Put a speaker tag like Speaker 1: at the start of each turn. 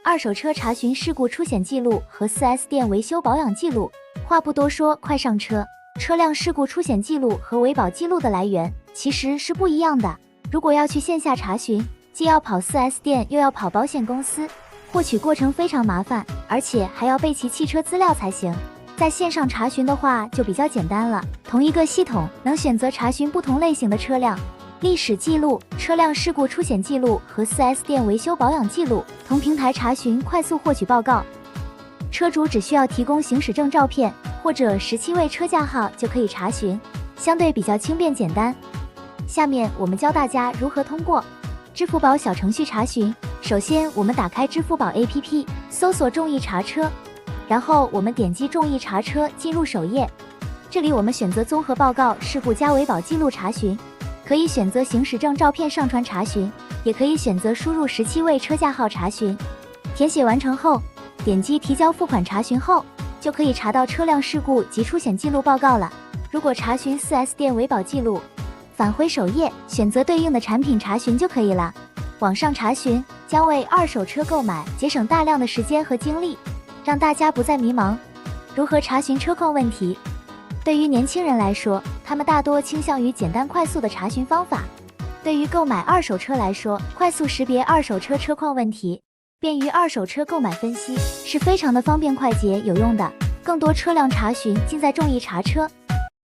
Speaker 1: 二手车查询事故出险记录和 4S 店维修保养记录。话不多说，快上车！车辆事故出险记录和维保记录的来源其实是不一样的。如果要去线下查询，既要跑 4S 店，又要跑保险公司，获取过程非常麻烦，而且还要备齐汽车资料才行。在线上查询的话就比较简单了，同一个系统能选择查询不同类型的车辆。历史记录、车辆事故出险记录和 4S 店维修保养记录，同平台查询，快速获取报告。车主只需要提供行驶证照片或者17位车架号就可以查询，相对比较轻便简单。下面我们教大家如何通过支付宝小程序查询。首先我们打开支付宝 APP， 搜索众易查车，然后我们点击众易查车进入首页。这里我们选择综合报告、事故加维保记录查询，可以选择行驶证照片上传查询，也可以选择输入17位车架号查询。填写完成后，点击提交付款查询后，就可以查到车辆事故及出险记录报告了。如果查询 4S 店维保记录，返回首页，选择对应的产品查询就可以了。网上查询将为二手车购买节省大量的时间和精力，让大家不再迷茫。如何查询车况问题？对于年轻人来说，他们大多倾向于简单快速的查询方法。对于购买二手车来说，快速识别二手车车况问题，便于二手车购买分析，是非常的方便快捷有用的。更多车辆查询尽在众易查车。